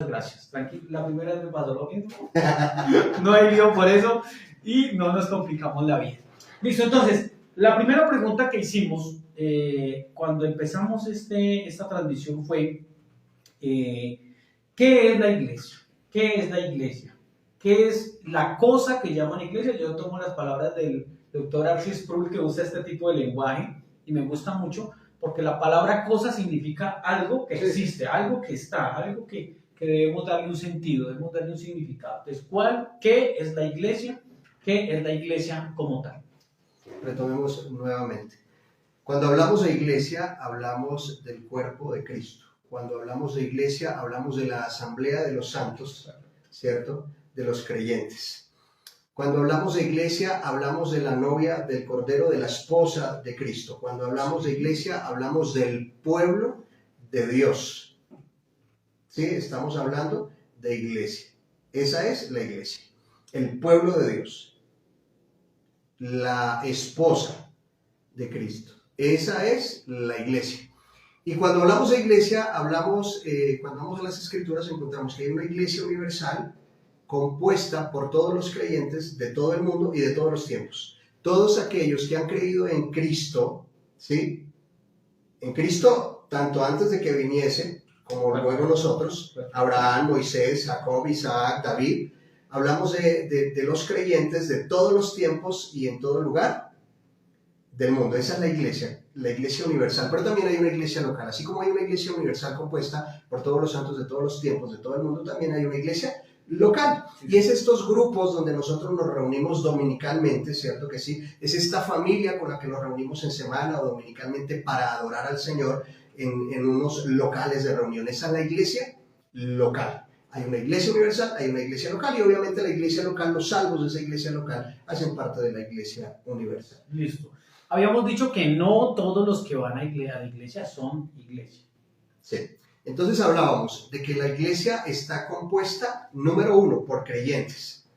Gracias, tranquilo. La primera vez me pasó lo mismo. No hay lío por eso y no nos complicamos la vida. Listo, entonces, la primera pregunta que hicimos cuando empezamos esta transmisión fue: ¿qué es la iglesia? ¿Qué es la iglesia? ¿Qué es la cosa que llaman iglesia? Yo tomo las palabras del doctor Arcis Sproul, que usa este tipo de lenguaje y me gusta mucho porque la palabra cosa significa algo que existe, algo que está, algo que debemos darle un sentido, debemos darle un significado. Entonces, ¿qué es la iglesia? ¿Qué es la iglesia como tal? Retomemos nuevamente. Cuando hablamos de iglesia, hablamos del cuerpo de Cristo. Cuando hablamos de iglesia, hablamos de la asamblea de los santos, ¿cierto? De los creyentes. Cuando hablamos de iglesia, hablamos de la novia del Cordero, de la esposa de Cristo. Cuando hablamos de iglesia, hablamos del pueblo de Dios. ¿Sí? Estamos hablando de iglesia. Esa es la iglesia. El pueblo de Dios. La esposa de Cristo. Esa es la iglesia. Y cuando hablamos de iglesia, cuando vamos a las escrituras, encontramos que hay una iglesia universal compuesta por todos los creyentes de todo el mundo y de todos los tiempos. Todos aquellos que han creído en Cristo, ¿sí? En Cristo, tanto antes de que viniese, como luego nosotros, Abraham, Moisés, Jacob, Isaac, David, hablamos de los creyentes de todos los tiempos y en todo lugar del mundo. Esa es la iglesia universal, pero también hay una iglesia local. Así como hay una iglesia universal compuesta por todos los santos de todos los tiempos, de todo el mundo, también hay una iglesia local. Y es estos grupos donde nosotros nos reunimos dominicalmente, ¿cierto que sí? Es esta familia con la que nos reunimos en semana o dominicalmente para adorar al Señor en unos locales de reunión. Esa es la iglesia local. Hay una iglesia universal, hay una iglesia local y obviamente la iglesia local, los salvos de esa iglesia local hacen parte de la iglesia universal. Listo. Habíamos dicho que no todos los que van a la iglesia son iglesia. Sí. Entonces hablábamos de que la iglesia está compuesta, número uno, por creyentes.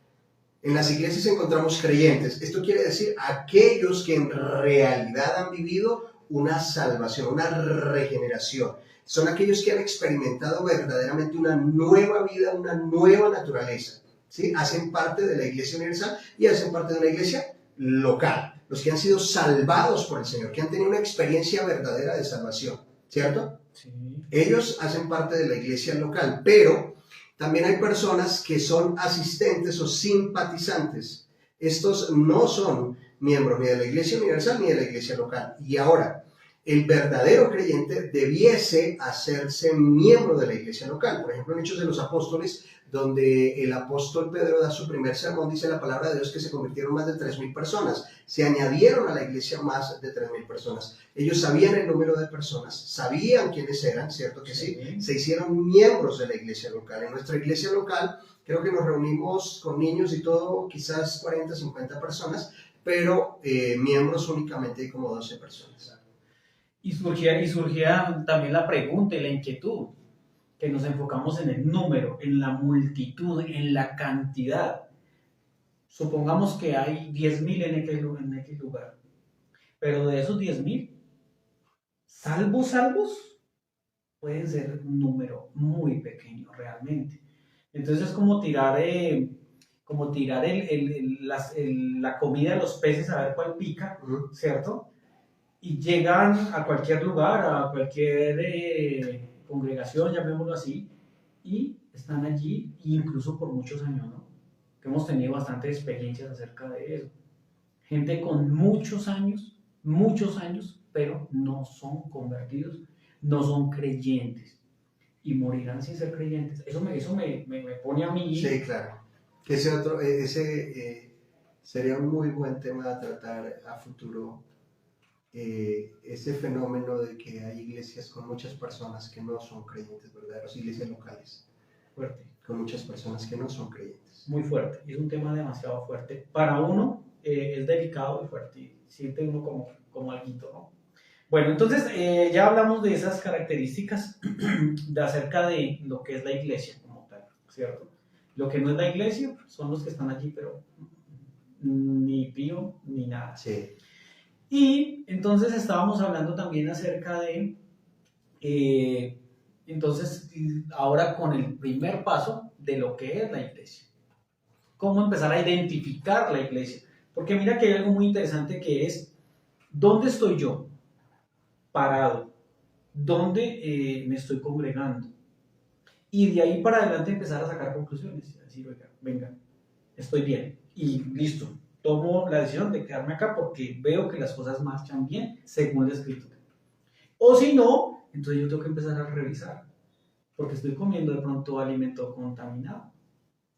En las iglesias encontramos creyentes. Esto quiere decir aquellos que en realidad han vivido una salvación, una regeneración. Son aquellos que han experimentado verdaderamente una nueva vida, una nueva naturaleza. ¿Sí? Hacen parte de la iglesia universal y hacen parte de la iglesia local. Los que han sido salvados por el Señor, que han tenido una experiencia verdadera de salvación. ¿Cierto? Sí. Ellos hacen parte de la iglesia local, pero también hay personas que son asistentes o simpatizantes. Estos no son miembros ni de la iglesia universal ni de la iglesia local. Y ahora, el verdadero creyente debiese hacerse miembro de la iglesia local. Por ejemplo, en Hechos de los Apóstoles, donde el apóstol Pedro da su primer sermón, dice la palabra de Dios que se convirtieron más de 3,000 personas. Se añadieron a la iglesia más de 3,000 personas. Ellos sabían el número de personas, sabían quiénes eran, ¿cierto que sí? Se hicieron miembros de la iglesia local. En nuestra iglesia local, creo que nos reunimos con niños y todo, quizás 40, 50 personas, pero miembros únicamente hay como 12 personas. Y surgía también la pregunta y la inquietud, que nos enfocamos en el número, en la multitud, en la cantidad. Supongamos que hay 10,000 en X lugar, pero de esos 10,000, salvos, pueden ser un número muy pequeño realmente. Entonces es como tirar la comida de los peces a ver cuál pica, ¿cierto? Y llegan a cualquier lugar, a cualquier congregación, llamémoslo así, y están allí, incluso por muchos años, ¿no? Que hemos tenido bastantes experiencias acerca de eso. Gente con muchos años, pero no son convertidos, no son creyentes, y morirán sin ser creyentes. Eso me pone a mí... Sí, claro. Que ese sería un muy buen tema a tratar a futuro. Ese fenómeno de que hay iglesias con muchas personas que no son creyentes verdaderos, iglesias locales, fuerte, con muchas personas que no son creyentes. Muy fuerte, y es un tema demasiado fuerte. Para uno es delicado y fuerte, y siente uno como alguito, ¿no? Bueno, entonces ya hablamos de esas características acerca de lo que es la iglesia como tal, ¿cierto? Lo que no es la iglesia son los que están allí, pero ni pío ni nada. Sí. Y entonces estábamos hablando también acerca de Entonces, ahora con el primer paso de lo que es la iglesia. Cómo empezar a identificar la iglesia. Porque mira que hay algo muy interesante que es, ¿dónde estoy yo parado? ¿Dónde me estoy congregando? Y de ahí para adelante empezar a sacar conclusiones. Decir, oiga, venga, estoy bien. Y listo, tomo la decisión de quedarme acá porque veo que las cosas marchan bien según la escritura. O si no, entonces yo tengo que empezar a revisar, porque estoy comiendo de pronto alimento contaminado,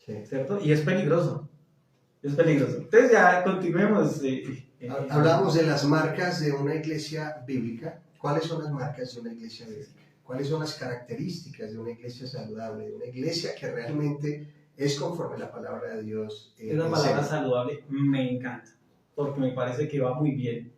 Sí. ¿cierto? Y es peligroso, es peligroso. Entonces ya continuemos. Hablamos de las marcas de una iglesia bíblica. ¿Cuáles son las marcas de una iglesia bíblica? ¿Cuáles son las características de una iglesia saludable, de una iglesia que realmente es conforme a la palabra de Dios? Esa palabra saludable me encanta, porque me parece que va muy bien.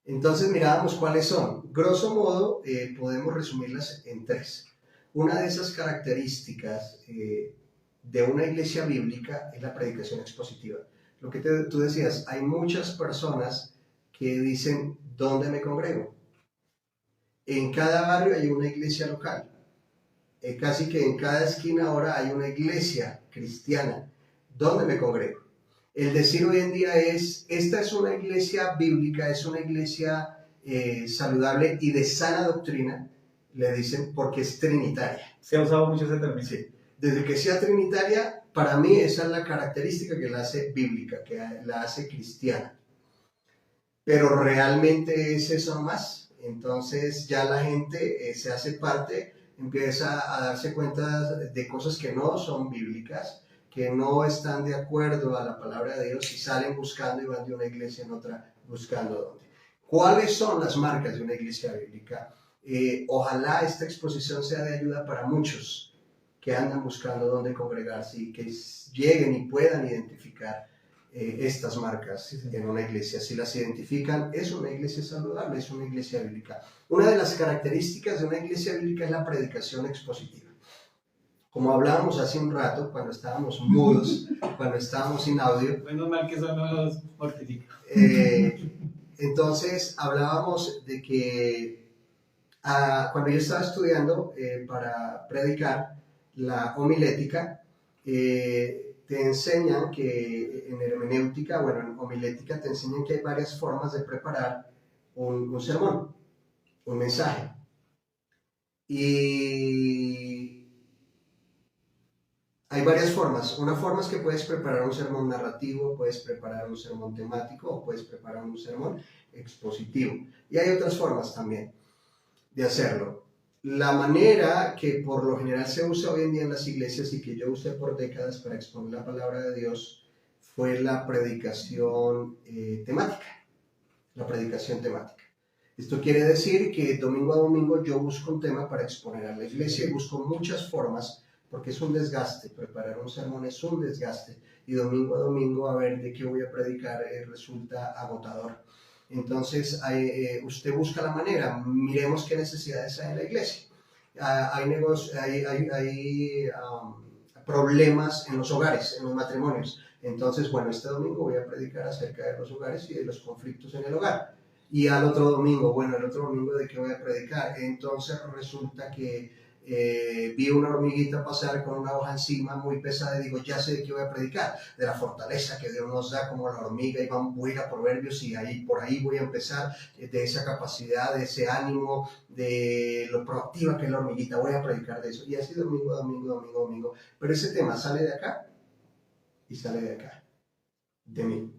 Entonces mirábamos cuáles son. Grosso modo, podemos resumirlas en tres. Una de esas características de una iglesia bíblica es la predicación expositiva. Lo que tú decías, hay muchas personas que dicen, ¿dónde me congrego? En cada barrio hay una iglesia local. Casi que en cada esquina ahora hay una iglesia cristiana. ¿Dónde me congrego? El decir hoy en día es, esta es una iglesia bíblica, es una iglesia saludable y de sana doctrina, le dicen, porque es trinitaria. Se ha usado mucho ese término. Sí. Desde que sea trinitaria, para mí esa es la característica que la hace bíblica, que la hace cristiana. Pero realmente es eso más. Entonces ya la gente se hace parte, empieza a darse cuenta de cosas que no son bíblicas, que no están de acuerdo a la palabra de Dios y salen buscando y van de una iglesia en otra buscando dónde. ¿Cuáles son las marcas de una iglesia bíblica? Ojalá esta exposición sea de ayuda para muchos que andan buscando dónde congregarse y que lleguen y puedan identificar estas marcas en una iglesia. Si las identifican, es una iglesia saludable, es una iglesia bíblica. Una de las características de una iglesia bíblica es la predicación expositiva. Como hablábamos hace un rato, cuando estábamos mudos, cuando estábamos sin audio. Menos mal que son los mortificados. Entonces, hablábamos de que cuando yo estaba estudiando para predicar la homilética, te enseñan que en hermenéutica, bueno, en homilética te enseñan que hay varias formas de preparar un sermón, un mensaje. Y hay varias formas. Una forma es que puedes preparar un sermón narrativo, puedes preparar un sermón temático o puedes preparar un sermón expositivo. Y hay otras formas también de hacerlo. La manera que por lo general se usa hoy en día en las iglesias y que yo usé por décadas para exponer la palabra de Dios fue la predicación temática. La predicación temática. Esto quiere decir que domingo a domingo yo busco un tema para exponer a la iglesia y busco muchas formas, porque es un desgaste. Preparar un sermón es un desgaste y domingo a domingo a ver de qué voy a predicar resulta agotador. Entonces, usted busca la manera, miremos qué necesidades hay en la iglesia. Hay problemas en los hogares, en los matrimonios. Entonces, bueno, este domingo voy a predicar acerca de los hogares y de los conflictos en el hogar. Y al otro domingo, bueno, el otro domingo de qué voy a predicar. Entonces resulta que vi una hormiguita pasar con una hoja encima muy pesada y digo, ya sé de qué voy a predicar, de la fortaleza que Dios nos da como la hormiga, y voy a ir a Proverbios y por ahí voy a empezar, de esa capacidad, de ese ánimo, de lo proactiva que es la hormiguita, voy a predicar de eso. Y así domingo, pero ese tema sale de acá y sale de acá, de mí.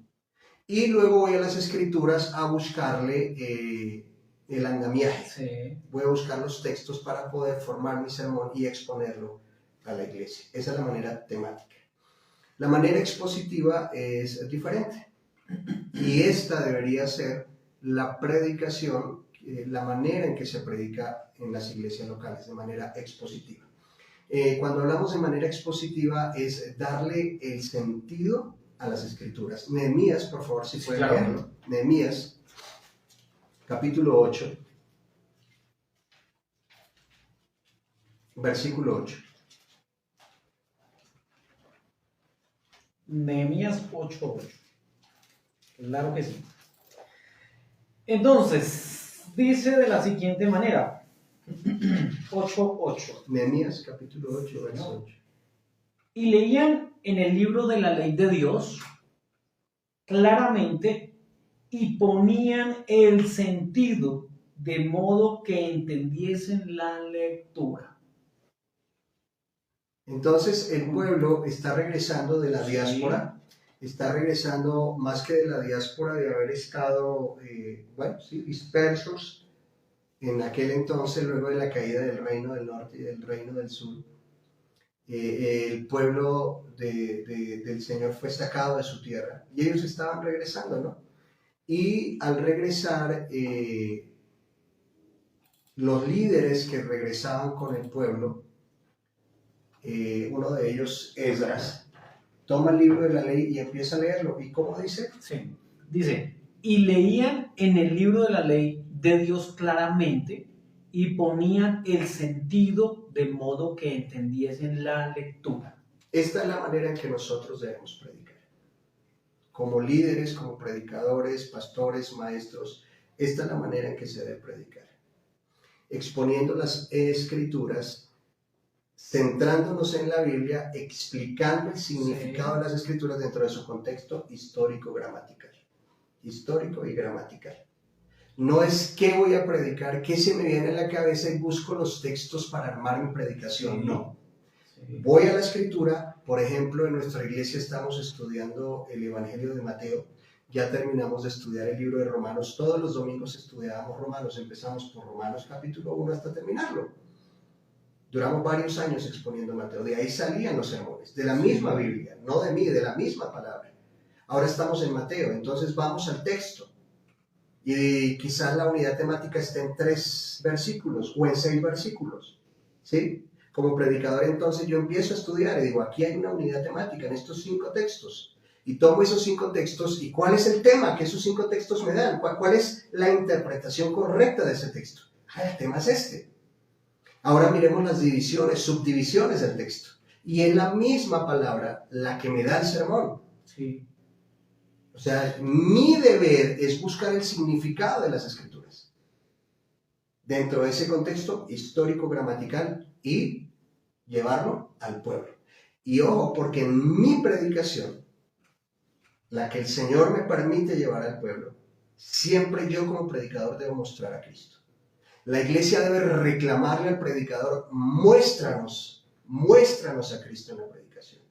Y luego voy a las escrituras a buscarle el andamiaje. Sí. Voy a buscar los textos para poder formar mi sermón y exponerlo a la iglesia. Esa es la manera temática. La manera expositiva es diferente. Y esta debería ser la predicación, la manera en que se predica en las iglesias locales, de manera expositiva. Cuando hablamos de manera expositiva es darle el sentido a las escrituras. Nehemías, por favor, si pueden leerlo. Nehemías, capítulo 8, versículo 8. Nehemías 8:8. Claro que sí. Entonces, dice de la siguiente manera. 8:8. Nehemías capítulo 8, verso 8. Y leían en el libro de la ley de Dios claramente y ponían el sentido de modo que entendiesen la lectura. Entonces el pueblo está regresando de la diáspora, está regresando más que de la diáspora de haber estado, dispersos en aquel entonces, luego de la caída del reino del norte y del reino del sur. El pueblo del Señor fue sacado de su tierra y ellos estaban regresando, ¿no? Y al regresar, los líderes que regresaban con el pueblo, uno de ellos, Esdras, toma el libro de la ley y empieza a leerlo. ¿Y cómo dice? Sí, dice, y leían en el libro de la ley de Dios claramente y ponían el sentido de modo que entendiesen la lectura. Esta es la manera en que nosotros debemos predicar. Como líderes, como predicadores, pastores, maestros, esta es la manera en que se debe predicar. Exponiendo las escrituras, centrándonos en la Biblia, explicando el significado de las escrituras dentro de su contexto histórico-gramatical. Histórico y gramatical. No es qué voy a predicar, qué se me viene a la cabeza y busco los textos para armar mi predicación. No. Voy a la escritura. Por ejemplo, en nuestra iglesia estamos estudiando el Evangelio de Mateo. Ya terminamos de estudiar el libro de Romanos. Todos los domingos estudiábamos Romanos. Empezamos por Romanos capítulo 1 hasta terminarlo. Duramos varios años exponiendo Mateo. De ahí salían los sermones, de la misma Biblia, no de mí, de la misma palabra. Ahora estamos en Mateo, entonces vamos al texto. Y quizás la unidad temática esté en 3 versículos o en 6 versículos. ¿Sí? Como predicador, entonces yo empiezo a estudiar y digo, aquí hay una unidad temática en estos 5 textos. Y tomo esos 5 textos y ¿cuál es el tema que esos 5 textos me dan? ¿Cuál es la interpretación correcta de ese texto? El tema es este. Ahora miremos las divisiones, subdivisiones del texto. Y es la misma palabra la que me da el sermón. Sí. O sea, mi deber es buscar el significado de las escrituras dentro de ese contexto histórico-gramatical y llevarlo al pueblo. Y ojo, porque en mi predicación, la que el Señor me permite llevar al pueblo, siempre yo como predicador debo mostrar a Cristo. La iglesia debe reclamarle al predicador, muéstranos a Cristo en la predicación.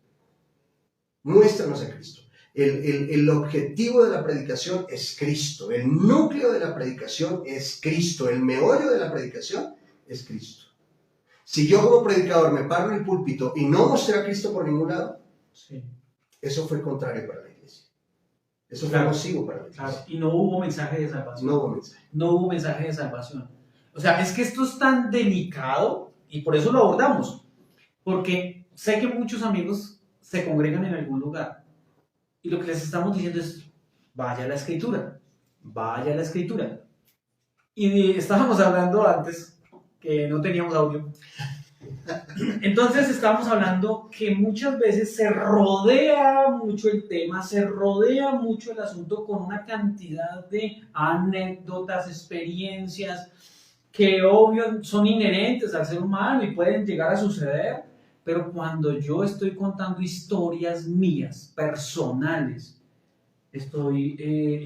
Muéstranos a Cristo. El objetivo de la predicación es Cristo. El núcleo de la predicación es Cristo. El meollo de la predicación es Cristo. Si yo como predicador me paro en el púlpito y no mostré a Cristo por ningún lado, eso fue contrario para la iglesia. Eso fue nocivo para la iglesia. Claro. Y no hubo mensaje de salvación. No hubo mensaje. No hubo mensaje de salvación. O sea, es que esto es tan delicado y por eso lo abordamos. Porque sé que muchos amigos se congregan en algún lugar y lo que les estamos diciendo es, vaya a la escritura, vaya a la escritura. Y estábamos hablando antes, que no teníamos audio, entonces estábamos hablando que muchas veces se rodea mucho el tema, se rodea mucho el asunto con una cantidad de anécdotas, experiencias, que obvio son inherentes al ser humano y pueden llegar a suceder, pero cuando yo estoy contando historias mías, personales, estoy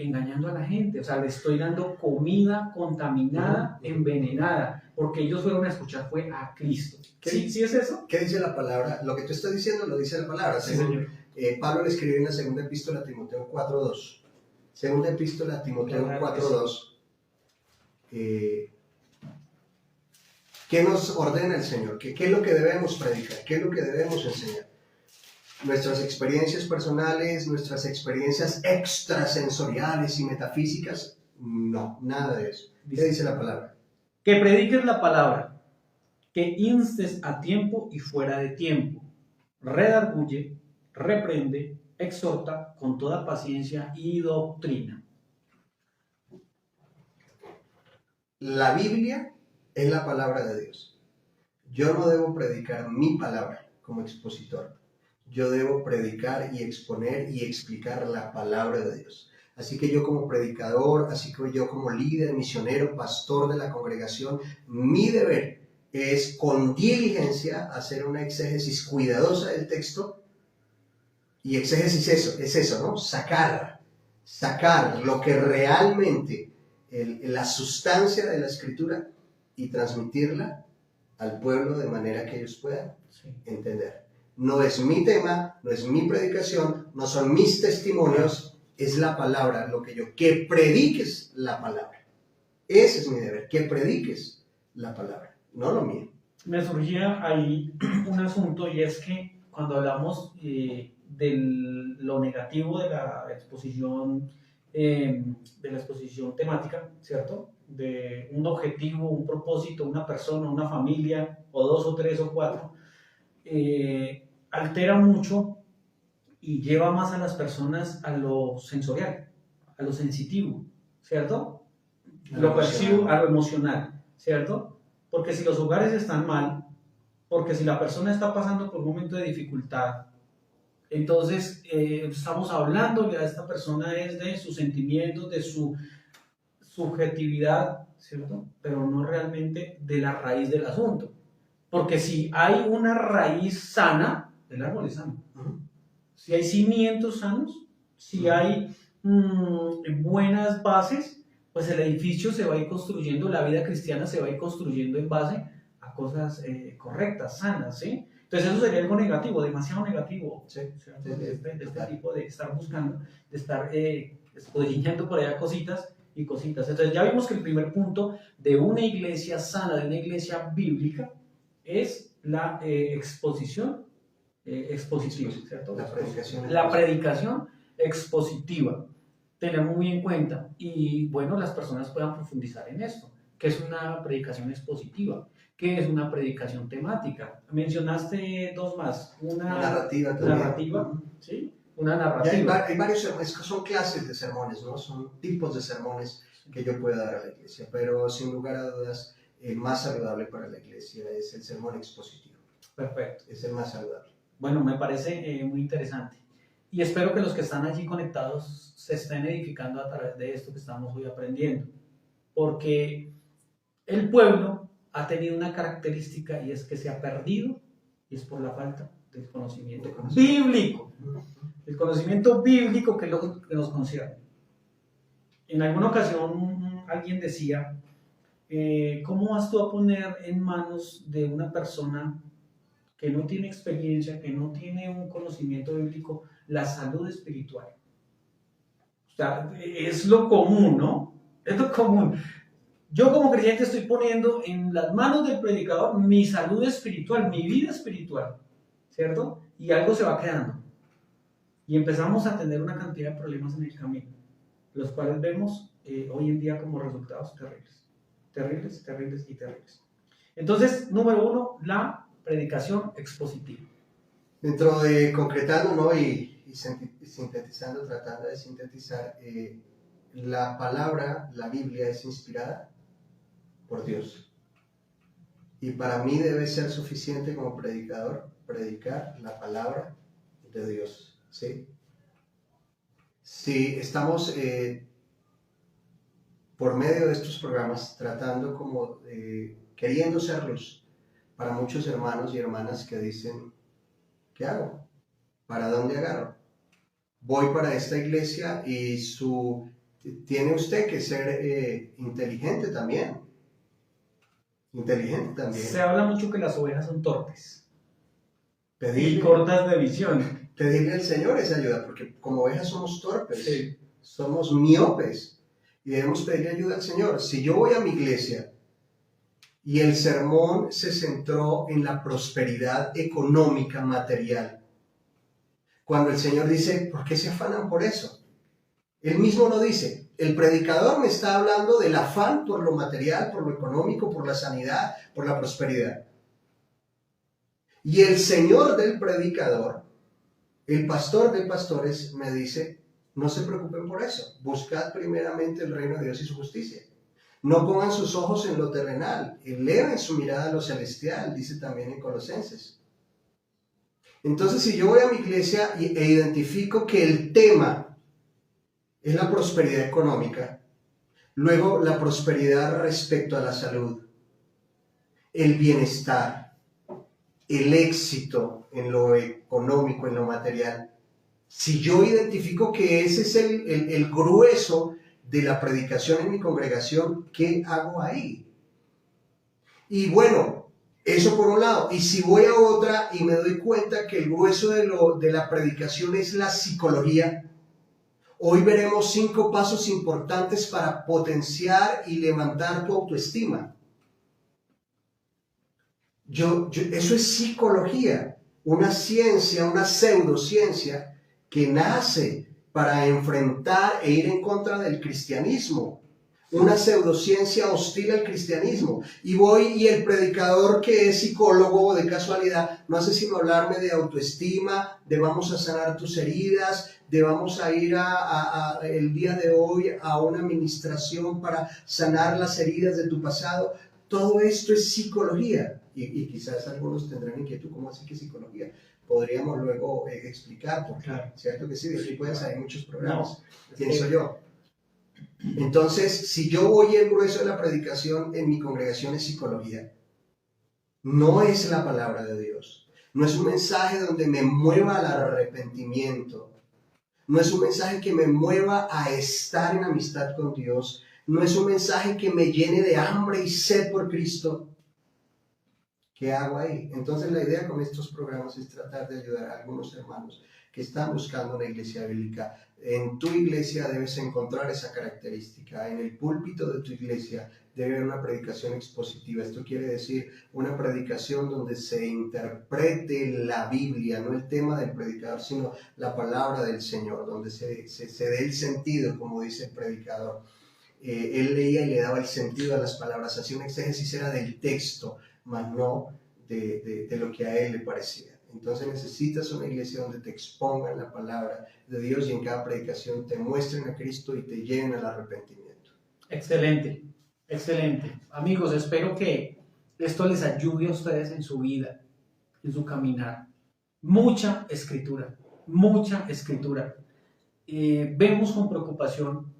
engañando a la gente, o sea, le estoy dando comida contaminada, envenenada, porque ellos fueron a escuchar fue a Cristo. ¿Sí es eso? ¿Qué dice la palabra? Lo que tú estás diciendo lo dice la palabra. Sí, señor. Pablo le escribió en la segunda epístola a Timoteo 4:2. Segunda epístola a Timoteo 4:2. ¿Qué nos ordena el Señor? ¿Qué es lo que debemos predicar? ¿Qué es lo que debemos enseñar? Nuestras experiencias personales, nuestras experiencias extrasensoriales y metafísicas, no, nada de eso. ¿Qué dice la palabra? Que prediques la palabra, que instes a tiempo y fuera de tiempo, redarguye, reprende, exhorta con toda paciencia y doctrina. La Biblia es la palabra de Dios. Yo no debo predicar mi palabra como expositor. Yo debo predicar y exponer y explicar la palabra de Dios. Así que yo como predicador, así que yo como líder, misionero, pastor de la congregación, mi deber es con diligencia hacer una exégesis cuidadosa del texto. Y exégesis es eso, ¿no? Sacar lo que realmente, la sustancia de la escritura, y transmitirla al pueblo de manera que ellos puedan entender. No es mi tema, no es mi predicación, no son mis testimonios, es la palabra, que prediques la palabra. Ese es mi deber, que prediques la palabra, no lo mío. Me surgía ahí un asunto, y es que cuando hablamos de lo negativo de la exposición temática, ¿cierto? De un objetivo, un propósito, una persona, una familia, o 2 o 3 o 4, altera mucho y lleva más a las personas a lo sensorial, a lo sensitivo, ¿cierto? Lo percibo, a lo emocional, ¿cierto? Porque si los hogares están mal, porque si la persona está pasando por un momento de dificultad, entonces estamos hablando ya, esta persona es de sus sentimientos, de su subjetividad, ¿cierto? Pero no realmente de la raíz del asunto. Porque si hay una raíz sana, el árbol es sano. Si hay cimientos sanos, si hay buenas bases, pues el edificio se va a ir construyendo, la vida cristiana se va a ir construyendo en base a cosas correctas, sanas, ¿sí? Entonces eso sería algo negativo, demasiado negativo, ¿sí? De este tipo de estar buscando, de estar escudriñando por allá cositas y cositas. Entonces ya vimos que el primer punto de una iglesia sana, de una iglesia bíblica, es la exposición expositiva, ¿cierto? La predicación expositiva. Tenemos muy en cuenta, y bueno, las personas puedan profundizar en esto. ¿Qué es una predicación expositiva? ¿Qué es una predicación temática? Mencionaste 2 más. Una narrativa, ¿sí? Una narrativa. Hay varios sermones, son clases de sermones, ¿no? Son tipos de sermones que yo puedo dar a la iglesia, pero sin lugar a dudas, el más saludable para la iglesia es el sermón expositivo. Perfecto. Es el más saludable. Bueno, me parece muy interesante. Y espero que los que están allí conectados se estén edificando a través de esto que estamos hoy aprendiendo. Porque el pueblo ha tenido una característica, y es que se ha perdido, y es por la falta del conocimiento bíblico. El conocimiento bíblico, que es lo que nos concierne. En alguna ocasión alguien decía, ¿cómo vas tú a poner en manos de una persona que no tiene experiencia, que no tiene un conocimiento bíblico, la salud espiritual? O sea, es lo común, ¿no? Es lo común. Yo como creyente estoy poniendo en las manos del predicador mi salud espiritual, mi vida espiritual, ¿cierto? Y algo se va quedando. Y empezamos a tener una cantidad de problemas en el camino, los cuales vemos hoy en día como resultados terribles. Terribles, terribles y terribles. Entonces, número 1, la predicación expositiva. Dentro de concretando, ¿no? y sintetizando, tratando de sintetizar, la palabra, la Biblia, es inspirada por Dios. Y para mí debe ser suficiente como predicador predicar la palabra de Dios, ¿sí? Si estamos por medio de estos programas tratando como queriendo ser luz para muchos hermanos y hermanas que dicen, ¿qué hago? ¿Para dónde agarro? Voy para esta iglesia y tiene usted que ser inteligente también. Inteligente también. Se habla mucho que las ovejas son torpes y cortas de visión. Pedirle al Señor esa ayuda, porque como ovejas somos torpes, sí. Somos miopes y debemos pedirle ayuda al Señor. Si yo voy a mi iglesia y el sermón se centró en la prosperidad económica, material, cuando el Señor dice, ¿por qué se afanan por eso? Él mismo lo dice. El predicador me está hablando del afán por lo material, por lo económico, por la sanidad, por la prosperidad. Y el Señor del predicador, el pastor de pastores, me dice, no se preocupen por eso. Buscad primeramente el reino de Dios y su justicia. No pongan sus ojos en lo terrenal, eleven su mirada a lo celestial, dice también en Colosenses. Entonces, si yo voy a mi iglesia e identifico que el tema es la prosperidad económica, luego la prosperidad respecto a la salud, el bienestar, el éxito en lo económico, en lo material. Si yo identifico que ese es el grueso de la predicación en mi congregación, ¿qué hago ahí? Y bueno, eso por un lado. Y si voy a otra y me doy cuenta que el grueso de la predicación es la psicología, hoy veremos 5 pasos importantes para potenciar y levantar tu autoestima. Eso es psicología, una ciencia, una pseudociencia que nace para enfrentar e ir en contra del cristianismo. Una pseudociencia hostil al cristianismo. Y el predicador que es psicólogo de casualidad no hace sino hablarme de autoestima, de vamos a sanar tus heridas, de vamos a ir el día de hoy a una administración para sanar las heridas de tu pasado. Todo esto es psicología. Y quizás algunos tendrán inquietud, ¿cómo así que psicología? Podríamos luego explicar, porque claro, cierto que sí, de aquí pueden salir muchos programas. No, pienso yo. Entonces, si yo voy el grueso de la predicación en mi congregación es psicología, no es la palabra de Dios, no es un mensaje donde me mueva al arrepentimiento, no es un mensaje que me mueva a estar en amistad con Dios, no es un mensaje que me llene de hambre y sed por Cristo. ¿Qué hago ahí? Entonces la idea con estos programas es tratar de ayudar a algunos hermanos que están buscando una iglesia bíblica. En tu iglesia debes encontrar esa característica. En el púlpito de tu iglesia debe haber una predicación expositiva. Esto quiere decir una predicación donde se interprete la Biblia, no el tema del predicador, sino la palabra del Señor, donde se dé el sentido, como dice el predicador. Él leía y le daba el sentido a las palabras, hacía un exégesis era del texto, más no de lo que a él le parecía. Entonces necesitas una iglesia donde te expongan la palabra de Dios y en cada predicación te muestren a Cristo y te lleven al arrepentimiento. Excelente, excelente. Amigos, espero que esto les ayude a ustedes en su vida, en su caminar. Mucha escritura, mucha escritura. Vemos con preocupación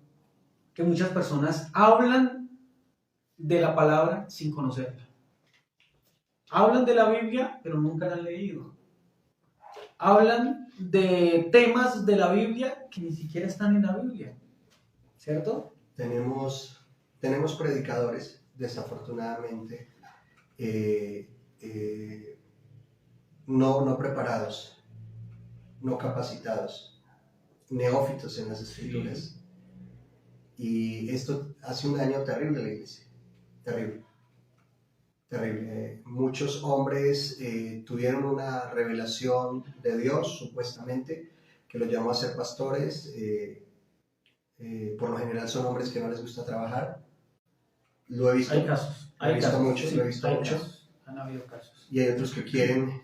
que muchas personas hablan de la palabra sin conocerla. Hablan de la Biblia, pero nunca la han leído. Hablan de temas de la Biblia que ni siquiera están en la Biblia, ¿cierto? Tenemos predicadores, desafortunadamente, no preparados, no capacitados, neófitos en las escrituras. Sí. Y esto hace un daño terrible a la iglesia, terrible. Muchos hombres tuvieron una revelación de Dios, supuestamente, que los llamó a ser pastores. Por lo general son hombres que no les gusta trabajar. Lo he visto. Hay casos. Lo he visto mucho. Casos. Han habido casos. Y hay otros que quieren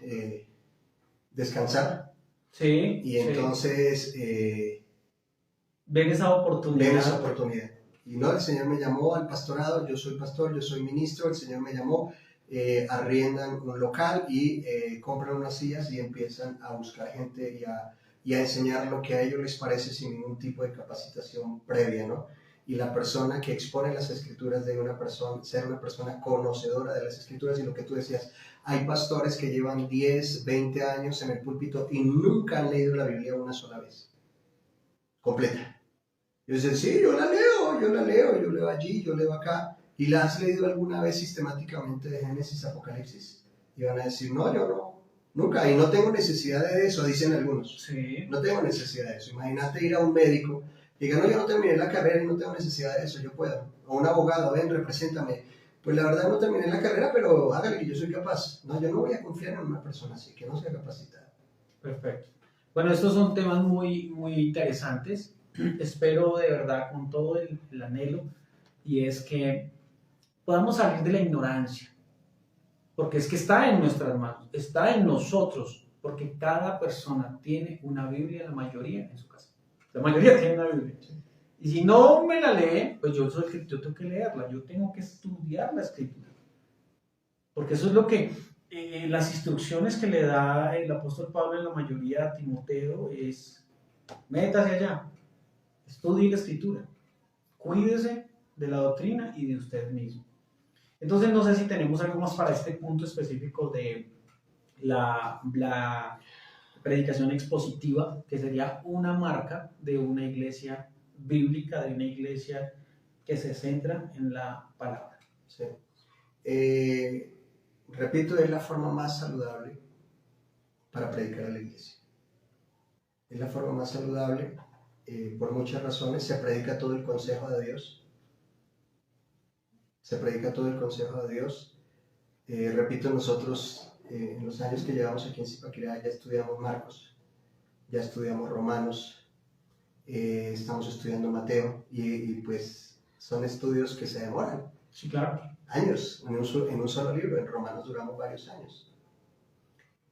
descansar. Sí. Y entonces ven esa oportunidad. Y no, el Señor me llamó al pastorado, yo soy pastor, yo soy ministro, el Señor me llamó, arriendan un local y compran unas sillas y empiezan a buscar gente y a enseñar lo que a ellos les parece sin ningún tipo de capacitación previa, ¿no? Y la persona que expone las escrituras debe ser una persona conocedora de las escrituras. Y lo que tú decías, hay pastores que llevan 10, 20 años en el púlpito y nunca han leído la Biblia una sola vez, completa. Y dicen, sí, yo leo allí, yo leo acá. ¿Y la has leído alguna vez sistemáticamente de Génesis, Apocalipsis? Y van a decir, no, yo no, nunca, y no tengo necesidad de eso, dicen algunos. Sí. No tengo necesidad de eso. Imagínate ir a un médico y diga, no, yo no terminé la carrera y no tengo necesidad de eso, yo puedo. O un abogado, ven, represéntame. Pues la verdad no terminé la carrera, pero hágale que yo soy capaz. No, yo no voy a confiar en una persona así, que no sea capacitada. Perfecto. Bueno, estos son temas muy, muy interesantes. Espero de verdad con todo el anhelo, y es que podamos salir de la ignorancia, porque es que está en nuestras manos, está en nosotros, porque cada persona tiene una Biblia, la mayoría en su casa, la mayoría tiene una Biblia, y si no me la leen, pues yo tengo que leerla, yo tengo que estudiar la escritura, porque eso es lo que las instrucciones que le da el apóstol Pablo en la mayoría a Timoteo es: métase allá, estudie la escritura, cuídese de la doctrina y de usted mismo. Entonces no sé si tenemos algo más para este punto específico de la predicación expositiva, que sería una marca de una iglesia bíblica, de una iglesia que se centra en la palabra. Sí. Repito, es la forma más saludable para predicar a la iglesia. Es la forma más saludable por muchas razones. Se predica todo el consejo de Dios. Se predica todo el consejo de Dios. Repito, nosotros en los años que llevamos aquí en Zipaquirá ya estudiamos Marcos, ya estudiamos Romanos, estamos estudiando Mateo y pues son estudios que se demoran. Sí, claro. Años en un solo libro. En Romanos duramos varios años.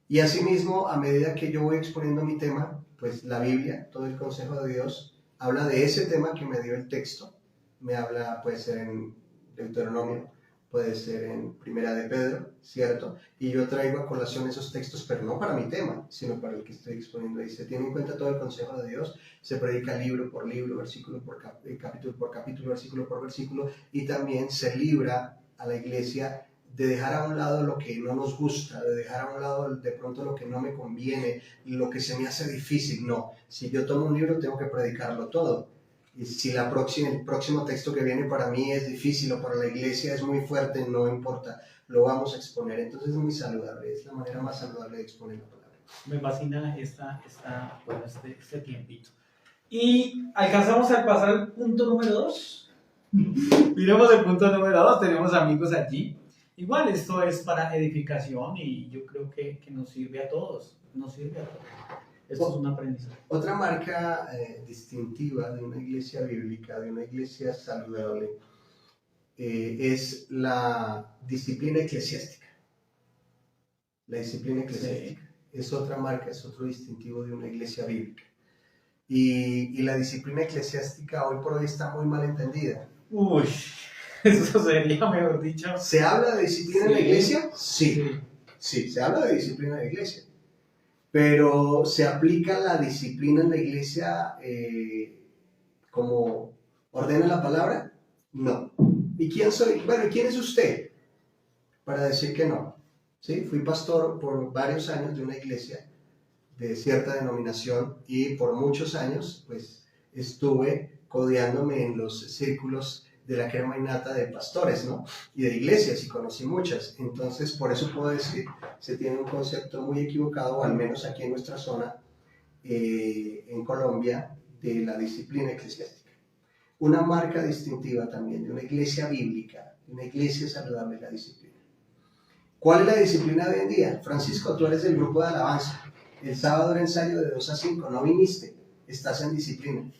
Y asimismo, a medida que yo voy exponiendo mi tema, pues la Biblia, todo el consejo de Dios, habla de ese tema que me dio el texto. Me habla, puede ser en Deuteronomio, puede ser en Primera de Pedro, ¿cierto? Y yo traigo a colación esos textos, pero no para mi tema, sino para el que estoy exponiendo. Y se tiene en cuenta todo el consejo de Dios, se predica libro por libro, versículo por capítulo por capítulo, versículo por versículo, y también se libra a la iglesia de dejar a un lado lo que no nos gusta, de dejar a un lado de pronto lo que no me conviene, lo que se me hace difícil. No, si yo tomo un libro tengo que predicarlo todo. Y si el próximo texto que viene para mí es difícil o para la iglesia es muy fuerte, no importa, lo vamos a exponer. Entonces es muy saludable, es la manera más saludable de exponer la palabra. Me fascina este tiempito. Y alcanzamos a pasar al punto número 2. Miremos el punto número 2, tenemos amigos allí. Igual esto es para edificación y yo creo que nos sirve a todos, Esto es un aprendizaje. Otra marca distintiva de una iglesia bíblica, de una iglesia saludable, es la disciplina eclesiástica. La disciplina eclesiástica es otra marca, es otro distintivo de una iglesia bíblica. Y la disciplina eclesiástica hoy por hoy está muy mal entendida. Uy, eso sería, mejor dicho. ¿Se habla de disciplina en la iglesia? Sí, se habla de disciplina en la iglesia. Pero ¿se aplica la disciplina en la iglesia como ordena la palabra? No. ¿Y quién soy? Bueno, ¿y quién es usted para decir que no? ¿Sí? Fui pastor por varios años de una iglesia de cierta denominación y por muchos años pues estuve codeándome en los círculos de la crema innata de pastores, ¿no? Y de iglesias, y conocí muchas. Entonces, por eso puedo decir, se tiene un concepto muy equivocado, o al menos aquí en nuestra zona, en Colombia, de la disciplina eclesiástica. Una marca distintiva también de una iglesia bíblica, de una iglesia saludable, es la disciplina. ¿Cuál es la disciplina de hoy en día? Francisco, tú eres del grupo de alabanza. El sábado era ensayo de 2 a 5, no viniste, estás en disciplina.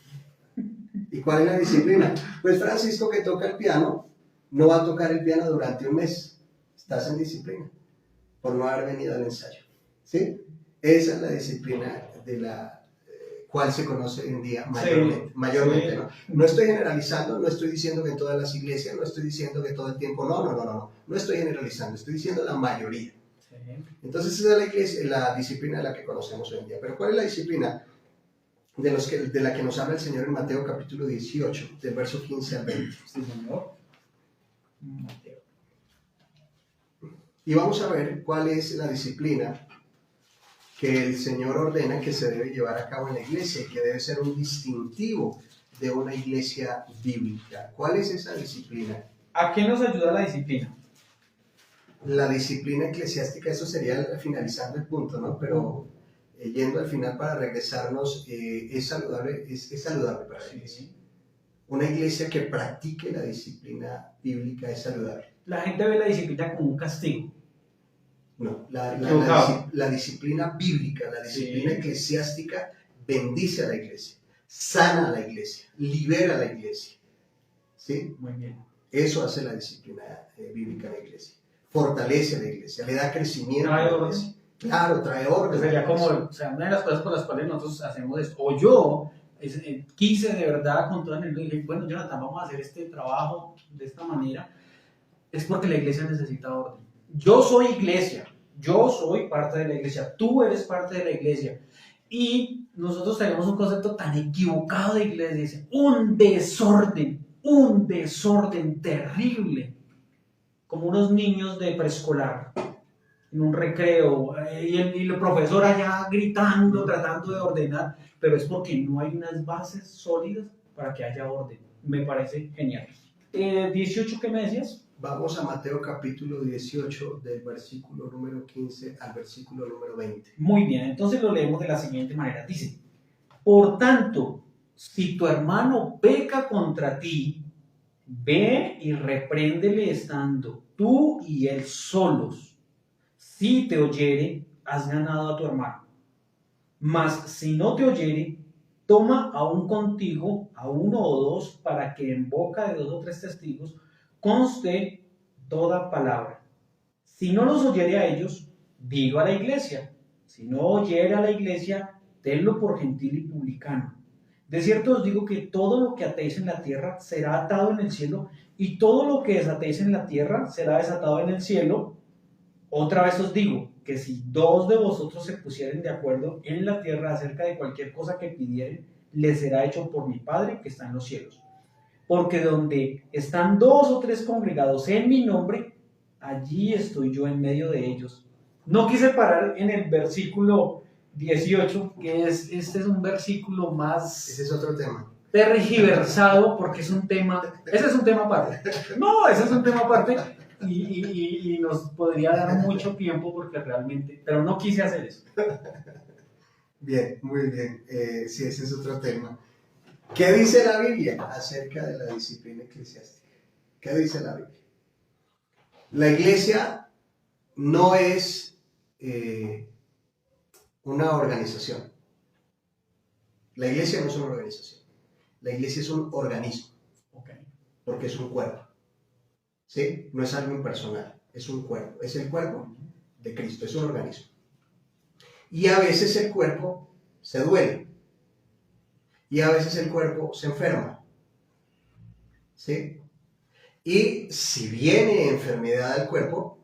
¿Y cuál es la disciplina? Pues Francisco, que toca el piano, no va a tocar el piano durante un mes. Estás en disciplina por no haber venido al ensayo. ¿Sí? Esa es la disciplina de la cual se conoce hoy en día mayormente. ¿No? No estoy generalizando, no estoy diciendo que en todas las iglesias, no estoy diciendo que todo el tiempo, no estoy generalizando, estoy diciendo la mayoría. Entonces esa es la iglesia, la disciplina de la que conocemos hoy en día. Pero ¿cuál es la disciplina de la que nos habla el Señor en Mateo capítulo 18, del verso 15 al 20? Sí, Señor. Mateo. Y vamos a ver cuál es la disciplina que el Señor ordena que se debe llevar a cabo en la iglesia y que debe ser un distintivo de una iglesia bíblica. ¿Cuál es esa disciplina? ¿A qué nos ayuda la disciplina? La disciplina eclesiástica, eso sería finalizando el punto, ¿no? Pero yendo al final para regresarnos, es saludable para la iglesia. Una iglesia que practique la disciplina bíblica es saludable. La gente ve la disciplina como un castigo. No, la disciplina bíblica, la disciplina eclesiástica bendice a la iglesia, sana a la iglesia, libera a la iglesia. ¿Sí? Muy bien. Eso hace la disciplina bíblica en la iglesia. Fortalece a la iglesia, le da crecimiento a la iglesia. Claro, trae orden. Sería como, o sea, una de las cosas por las cuales nosotros hacemos es, o yo quise de verdad con toda el dije, bueno, Jonathan, vamos a hacer este trabajo de esta manera, es porque la iglesia necesita orden. Yo soy iglesia, yo soy parte de la iglesia, tú eres parte de la iglesia. Y nosotros tenemos un concepto tan equivocado de iglesia, un desorden terrible. como unos niños de preescolar en un recreo y el profesor allá gritando, tratando de ordenar, pero es porque no hay unas bases sólidas para que haya orden. Me parece genial. 18, ¿qué me decías? Vamos a Mateo capítulo 18, del versículo número 15 al versículo número 20. Muy bien, entonces lo leemos de la siguiente manera. Dice, por tanto, si tu hermano peca contra ti, ve y repréndele estando tú y él solos. Si te oyere, has ganado a tu hermano. Mas si no te oyere, toma aún contigo a uno o dos, para que en boca de 2 o 3 testigos conste toda palabra. Si no los oyere a ellos, dilo a la iglesia. Si no oyere a la iglesia, tenlo por gentil y publicano. De cierto os digo que todo lo que atéis en la tierra será atado en el cielo, y todo lo que desatéis en la tierra será desatado en el cielo. Otra vez os digo que si 2 de vosotros se pusieren de acuerdo en la tierra acerca de cualquier cosa que pidieren, les será hecho por mi Padre que está en los cielos. Porque donde están 2 o 3 congregados en mi nombre, allí estoy yo en medio de ellos. No quise parar en el versículo 18, que este es un versículo más... Ese es otro tema. Tergiversado, porque es un tema... Ese es un tema aparte. No, ese es un tema aparte y nos podría dar mucho tiempo porque realmente... Pero no quise hacer eso. Bien, muy bien. Sí, ese es otro tema. ¿Qué dice la Biblia acerca de la disciplina eclesiástica? ¿Qué dice la Biblia? La iglesia no es una organización. La iglesia no es una organización. La iglesia es un organismo. Porque es un cuerpo. ¿Sí? No es algo impersonal. Es un cuerpo. Es el cuerpo de Cristo. Es un organismo. Y a veces el cuerpo se duele. Y a veces el cuerpo se enferma. ¿Sí? Y si viene enfermedad al cuerpo,